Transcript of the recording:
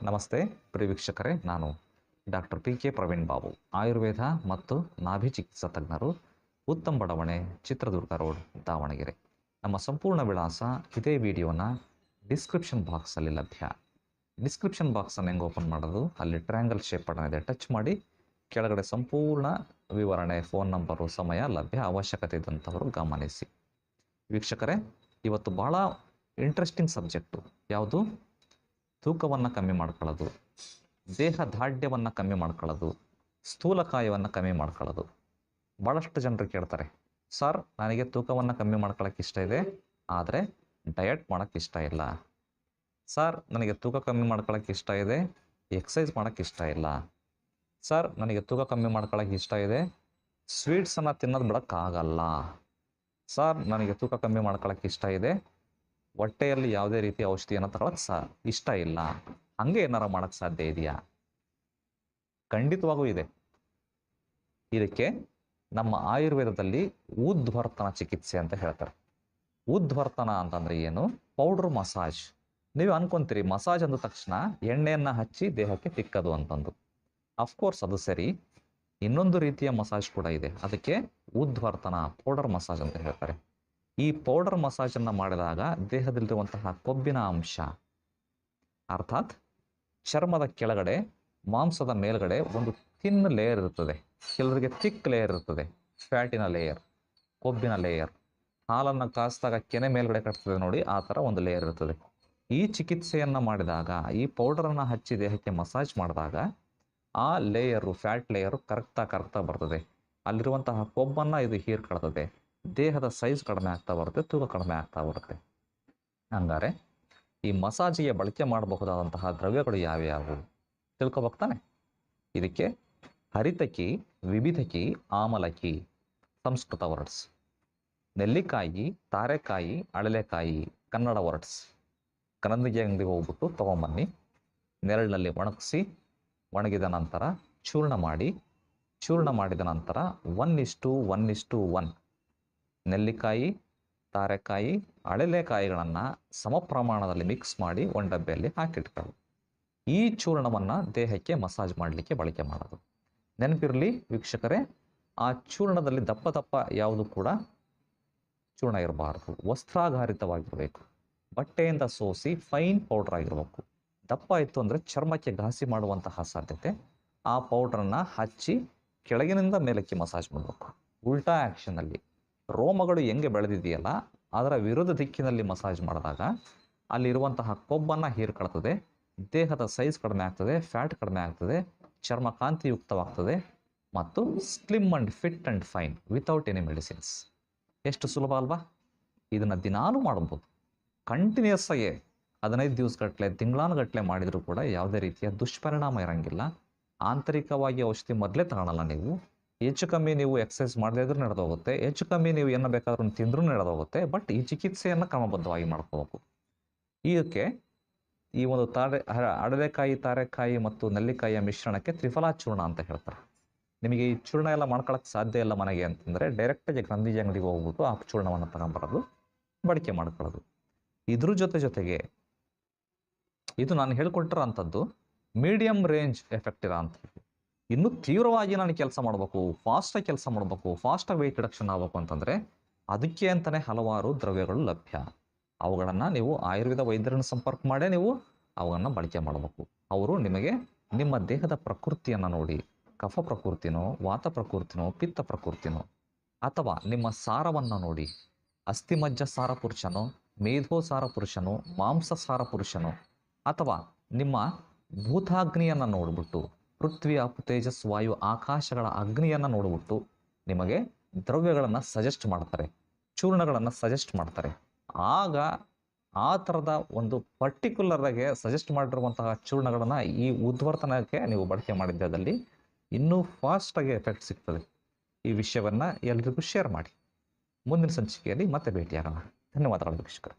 ನಮಸ್ತೆ ಪ್ರಿಯ ವೀಕ್ಷಕರೇ, ನಾನು doctor P K Praveen Babu, Ayurveda ಮತ್ತು ನಾಭಿ ಚಿಕಿತ್ಸಾ ತಜ್ಞರು, ಉತ್ತಮ್ ಬಡಾವಣೆ, ಚಿತ್ರದುರ್ಗ ರೋಡ್, ದಾವಣಗೆರೆ. ನಮ್ಮ ಸಂಪೂರ್ಣ ವಿಳಾಸ ಇದೇ ವಿಡಿಯೋನ ಡಿಸ್ಕ್ರಿಪ್ಷನ್ ಬಾಕ್ಸಲ್ಲಿ ಲಭ್ಯ. ಡಿಸ್ಕ್ರಿಪ್ಷನ್ ಬಾಕ್ಸನ್ನು ಹೆಂಗೆ ಓಪನ್ ಮಾಡೋದು, ಅಲ್ಲಿ ಟ್ರಯಾಂಗಲ್ ಶೇಪ್ ಬಟನ್ ಇದೆ, ಟಚ್ ಮಾಡಿ ಕೆಳಗಡೆ ಸಂಪೂರ್ಣ ವಿವರಣೆ, ಫೋನ್ ನಂಬರು, ಸಮಯ ಲಭ್ಯ, ಅವಶ್ಯಕತೆ ಇದ್ದಂಥವರು ಗಮನಿಸಿ. ವೀಕ್ಷಕರೇ, ಇವತ್ತು ಭಾಳ ಇಂಟ್ರೆಸ್ಟಿಂಗ್ ಸಬ್ಜೆಕ್ಟು. ಯಾವುದು? ತೂಕವನ್ನು ಕಮ್ಮಿ ಮಾಡ್ಕೊಳ್ಳೋದು, ದೇಹ ದಾಢ್ಯವನ್ನು ಕಮ್ಮಿ ಮಾಡ್ಕೊಳ್ಳೋದು, ಸ್ಥೂಲಕಾಯವನ್ನು ಕಮ್ಮಿ ಮಾಡ್ಕೊಳ್ಳೋದು. ಭಾಳಷ್ಟು ಜನರು ಕೇಳ್ತಾರೆ, ಸರ್ ನನಗೆ ತೂಕವನ್ನು ಕಮ್ಮಿ ಮಾಡ್ಕೊಳ್ಳೋಕೆ ಇಷ್ಟ ಇದೆ, ಆದರೆ ಡಯಟ್ ಮಾಡೋಕ್ಕೆ ಇಷ್ಟ ಇಲ್ಲ. ಸರ್ ನನಗೆ ತೂಕ ಕಮ್ಮಿ ಮಾಡ್ಕೊಳ್ಳೋಕೆ ಇಷ್ಟ ಇದೆ, ಎಕ್ಸಸೈಸ್ ಮಾಡೋಕ್ಕೆ ಇಷ್ಟ ಇಲ್ಲ. ಸರ್ ನನಗೆ ತೂಕ ಕಮ್ಮಿ ಮಾಡ್ಕೊಳ್ಳೋಕೆ ಇಷ್ಟ ಇದೆ, ಸ್ವೀಟ್ಸನ್ನು ತಿನ್ನೋದು ಬಿಡೋಕ್ಕಾಗಲ್ಲ. ಸರ್ ನನಗೆ ತೂಕ ಕಮ್ಮಿ ಮಾಡ್ಕೊಳ್ಳೋಕೆ ಇಷ್ಟ ಇದೆ, ಹೊಟ್ಟೆಯಲ್ಲಿ ಯಾವುದೇ ರೀತಿಯ ಔಷಧಿಯನ್ನು ತಗೊಳಕ್ಕೆ ಇಷ್ಟ ಇಲ್ಲ. ಹಾಗೆ ಏನಾರು ಮಾಡೋಕ್ಕೆ ಸಾಧ್ಯ ಇದೆಯಾ? ಖಂಡಿತವಾಗೂ ಇದೆ. ಇದಕ್ಕೆ ನಮ್ಮ ಆಯುರ್ವೇದದಲ್ಲಿ ಉದ್ವರ್ತನ ಚಿಕಿತ್ಸೆ ಅಂತ ಹೇಳ್ತಾರೆ. ಉದ್ವರ್ತನ ಅಂತಂದರೆ ಏನು? Powder massage. ನೀವು ಅನ್ಕೊಂತೀರಿ ಮಸಾಜ್ ಅಂದ ತಕ್ಷಣ ಎಣ್ಣೆಯನ್ನು ಹಚ್ಚಿ ದೇಹಕ್ಕೆ ತಿಕ್ಕದು ಅಂತಂದು. ಅಫ್ಕೋರ್ಸ್ ಅದು ಸರಿ. ಇನ್ನೊಂದು ರೀತಿಯ ಮಸಾಜ್ ಕೂಡ ಇದೆ, ಅದಕ್ಕೆ ಉದ್ವರ್ತನ ಪೌಡರ್ ಮಸಾಜ್ ಅಂತ ಹೇಳ್ತಾರೆ. ಈ ಪೌಡರ್ ಮಸಾಜನ್ನು ಮಾಡಿದಾಗ ದೇಹದಲ್ಲಿರುವಂತಹ ಕೊಬ್ಬಿನ ಅಂಶ, ಅರ್ಥಾತ್ ಚರ್ಮದ ಕೆಳಗಡೆ, ಮಾಂಸದ ಮೇಲ್ಗಡೆ ಒಂದು ಥಿನ್ ಲೇಯರ್ ಇರ್ತದೆ, ಕೆಲವರಿಗೆ ಥಿಕ್ ಲೇಯರ್ ಇರ್ತದೆ, ಫ್ಯಾಟಿನ ಲೇಯರ್, ಕೊಬ್ಬಿನ ಲೇಯರ್. ಹಾಲನ್ನು ಕಾಸಿದಾಗ ಕೆನೆ ಮೇಲ್ಗಡೆ ಕಟ್ತದೆ ನೋಡಿ, ಆ ಥರ ಒಂದು ಲೇಯರ್ ಇರ್ತದೆ. ಈ ಚಿಕಿತ್ಸೆಯನ್ನು ಮಾಡಿದಾಗ, ಈ ಪೌಡರನ್ನು ಹಚ್ಚಿ ದೇಹಕ್ಕೆ ಮಸಾಜ್ ಮಾಡಿದಾಗ ಆ ಲೇಯರು, ಫ್ಯಾಟ್ ಲೇಯರು ಕರಗ್ತಾ ಬರ್ತದೆ. ಅಲ್ಲಿರುವಂತಹ ಕೊಬ್ಬನ್ನು ಇದು ಹೀರ್ಕೊಳ್ತದೆ. ದೇಹದ ಸೈಜ್ ಕಡಿಮೆ ಆಗ್ತಾ ಬರುತ್ತೆ, ತೂಕ ಕಡಿಮೆ ಆಗ್ತಾ ಬರುತ್ತೆ. ಹಂಗಾರೆ ಈ ಮಸಾಜಿಗೆ ಬಳಕೆ ಮಾಡಬಹುದಾದಂತಹ ದ್ರವ್ಯಗಳು ಯಾವ್ಯಾವು ತಿಳ್ಕೊಬೇಕಾನೆ. ಇದಕ್ಕೆ ಹರಿತಕಿ, ವಿವಿಧಕಿ, ಆಮಲಕಿ ಸಂಸ್ಕೃತ ವರ್ಡ್ಸ್, ನೆಲ್ಲಿಕಾಯಿ, ತಾರೆಕಾಯಿ, ಅಳಲೆಕಾಯಿ ಕನ್ನಡ ವರ್ಡ್ಸ್. ಕನ್ನಡಿಗೆ ಅಂಗಡಿಗೆ ಹೋಗ್ಬಿಟ್ಟು ತೊಗೊಂಬನ್ನಿ, ನೆರಳಿನಲ್ಲಿ ಒಣಗಿಸಿ, ಒಣಗಿದ ನಂತರ ಚೂರ್ಣ ಮಾಡಿ, ಚೂರ್ಣ ಮಾಡಿದ ನಂತರ 1:1:1 ನೆಲ್ಲಿಕಾಯಿ, ತಾರೆಕಾಯಿ, ಅಳಲೆಕಾಯಿಗಳನ್ನು ಸಮ ಪ್ರಮಾಣದಲ್ಲಿ ಮಿಕ್ಸ್ ಮಾಡಿ ಒಂದು ಡಬ್ಬೆಯಲ್ಲಿ ಹಾಕಿಟ್ಕೊಳ್ಳಿ. ಈ ಚೂರ್ಣವನ್ನು ದೇಹಕ್ಕೆ ಮಸಾಜ್ ಮಾಡಲಿಕ್ಕೆ ಬಳಕೆ ಮಾಡೋದು. ನೆನಪಿರಲಿ ವೀಕ್ಷಕರೇ, ಆ ಚೂರ್ಣದಲ್ಲಿ ದಪ್ಪ ಯಾವುದು ಕೂಡ ಚೂರ್ಣ ಇರಬಾರ್ದು, ವಸ್ತ್ರಾಧಾರಿತವಾಗಿರಬೇಕು. ಬಟ್ಟೆಯಿಂದ ಸೋಸಿ ಫೈನ್ ಪೌಡ್ರ್ ಆಗಿರಬೇಕು. ದಪ್ಪ ಇತ್ತು ಅಂದರೆ ಚರ್ಮಕ್ಕೆ ಘಾಸಿ ಮಾಡುವಂತಹ ಸಾಧ್ಯತೆ. ಆ ಪೌಡ್ರನ್ನು ಹಚ್ಚಿ ಕೆಳಗಿನಿಂದ ಮೇಲಕ್ಕೆ ಮಸಾಜ್ ಮಾಡಬೇಕು. ಉಲ್ಟಾ ಆ್ಯಕ್ಷನಲ್ಲಿ ರೋಮಗಳು ಹೆಂಗೆ ಬೆಳೆದಿದೆಯಲ್ಲ ಅದರ ವಿರುದ್ಧ ದಿಕ್ಕಿನಲ್ಲಿ ಮಸಾಜ್ ಮಾಡಿದಾಗ ಅಲ್ಲಿರುವಂತಹ ಕೊಬ್ಬನ್ನು ಹೀರ್ಕೊಳ್ತದೆ, ದೇಹದ ಸೈಜ್ ಕಡಿಮೆ ಆಗ್ತದೆ, ಫ್ಯಾಟ್ ಕಡಿಮೆ ಆಗ್ತದೆ, ಚರ್ಮ ಕಾಂತಿಯುಕ್ತವಾಗ್ತದೆ ಮತ್ತು slim and fit and fine without any medicines. ಎಷ್ಟು ಸುಲಭ ಅಲ್ವಾ? ಇದನ್ನು ದಿನಾಲೂ ಮಾಡ್ಬೋದು. ಕಂಟಿನ್ಯೂಸ್ ಆಗಿ 15 ದಿವಸಗಟ್ಟಲೆ, ತಿಂಗಳಾನುಗಟ್ಟಲೆ ಮಾಡಿದರೂ ಕೂಡ ಯಾವುದೇ ರೀತಿಯ ದುಷ್ಪರಿಣಾಮ ಇರೋಂಗಿಲ್ಲ. ಆಂತರಿಕವಾಗಿ ಔಷಧಿ ಮೊದಲೇ ತಗೊಳ್ಳಲ್ಲ ನೀವು. ಹೆಚ್ಚು ಕಮ್ಮಿ ನೀವು ಎಕ್ಸಸೈಸ್ ಮಾಡದೇ ಇದ್ರೂ ನಡೆದೋಗುತ್ತೆ, ಹೆಚ್ಚು ಕಮ್ಮಿ ನೀವು ಏನು ಬೇಕಾದ್ರೂ ತಿಂದ್ರೂ ನಡೆದೋಗುತ್ತೆ. ಬಟ್ ಈ ಚಿಕಿತ್ಸೆಯನ್ನು ಕ್ರಮಬದ್ಧವಾಗಿ ಮಾಡ್ಕೋಬೇಕು. ಇದಕ್ಕೆ ಈ ಒಂದು ಅಡಲೆಕಾಯಿ, ತಾರೆಕಾಯಿ ಮತ್ತು ನೆಲ್ಲಿಕಾಯಿಯ ಮಿಶ್ರಣಕ್ಕೆ ತ್ರಿಫಲಾ ಚೂರ್ಣ ಅಂತ ಹೇಳ್ತಾರೆ. ನಿಮಗೆ ಈ ಚೂರ್ಣ ಎಲ್ಲ ಮಾಡ್ಕೊಳ್ಳೋಕ್ಕೆ ಸಾಧ್ಯ ಇಲ್ಲ ಮನೆಗೆ ಅಂತಂದರೆ ಡೈರೆಕ್ಟಾಗಿ ಗ್ರಂಥಿಗೆ ಅಂಗಡಿಗೆ ಹೋಗ್ಬಿಟ್ಟು ಆ ಚೂರ್ಣವನ್ನು ತಗೊಂಬರೋದು, ಬಳಕೆ ಮಾಡ್ಕೊಳ್ಳೋದು. ಇದ್ರ ಜೊತೆಗೆ ಇದು ನಾನು ಹೇಳ್ಕೊಟ್ಟಿರೋ ಅಂಥದ್ದು ಮೀಡಿಯಮ್ ರೇಂಜ್ ಎಫೆಕ್ಟ್ ಇರೋ ಅಂಥದ್ದು. ಇನ್ನೂ ತೀವ್ರವಾಗಿ ನಾನು ಕೆಲಸ ಮಾಡಬೇಕು, ಫಾಸ್ಟಾಗಿ ಕೆಲಸ ಮಾಡಬೇಕು, ಫಾಸ್ಟಾಗಿ ವೆಯ್ಟ್ ರಿಡಕ್ಷನ್ ಆಗಬೇಕು ಅಂತಂದರೆ ಅದಕ್ಕೆ ಅಂತಲೇ ಹಲವಾರು ದ್ರವ್ಯಗಳು ಲಭ್ಯ. ಅವುಗಳನ್ನು ನೀವು ಆಯುರ್ವೇದ ವೈದ್ಯರನ್ನು ಸಂಪರ್ಕ ಮಾಡೇ ನೀವು ಅವುಗಳನ್ನು ಬಳಕೆ ಮಾಡಬೇಕು. ಅವರು ನಿಮಗೆ ನಿಮ್ಮ ದೇಹದ ಪ್ರಕೃತಿಯನ್ನು ನೋಡಿ, ಕಫ ಪ್ರಕೃತಿನೋ, ವಾತ ಪ್ರಕೃತಿನೋ, ಪಿತ್ತ ಪ್ರಕೃತಿನೋ, ಅಥವಾ ನಿಮ್ಮ ಸಾರವನ್ನು ನೋಡಿ, ಅಸ್ಥಿಮಜ್ಜ ಸಾರ ಪುರುಷನೋ, ಮೇಧೋ ಸಾರ ಪುರುಷನೋ, ಮಾಂಸ ಸಾರ ಪುರುಷನೋ, ಅಥವಾ ನಿಮ್ಮ ಭೂತಾಗ್ನಿಯನ್ನು ನೋಡಿಬಿಟ್ಟು, ಪೃಥ್ವಿ, ಅಪು, ತೇಜಸ್, ವಾಯು, ಆಕಾಶಗಳ ಅಗ್ನಿಯನ್ನು ನೋಡಿಬಿಟ್ಟು ನಿಮಗೆ ದ್ರವ್ಯಗಳನ್ನು ಸಜೆಸ್ಟ್ ಮಾಡ್ತಾರೆ, ಚೂರ್ಣಗಳನ್ನು ಸಜೆಸ್ಟ್ ಮಾಡ್ತಾರೆ. ಆಗ ಆ ಥರದ ಒಂದು ಪರ್ಟಿಕ್ಯುಲರಾಗಿ ಸಜೆಸ್ಟ್ ಮಾಡಿರುವಂತಹ ಚೂರ್ಣಗಳನ್ನು ಈ ಉದ್ವರ್ತನಕ್ಕೆ ನೀವು ಬಳಕೆ ಮಾಡಿದ್ದಲ್ಲಿ ಇನ್ನೂ ಫಾಸ್ಟಾಗಿ ಎಫೆಕ್ಟ್ ಸಿಗ್ತದೆ. ಈ ವಿಷಯವನ್ನು ಎಲ್ರಿಗೂ ಶೇರ್ ಮಾಡಿ. ಮುಂದಿನ ಸಂಚಿಕೆಯಲ್ಲಿ ಮತ್ತೆ ಭೇಟಿಯಾಗೋಣ. ಧನ್ಯವಾದಗಳು ವೀಕ್ಷಕರು.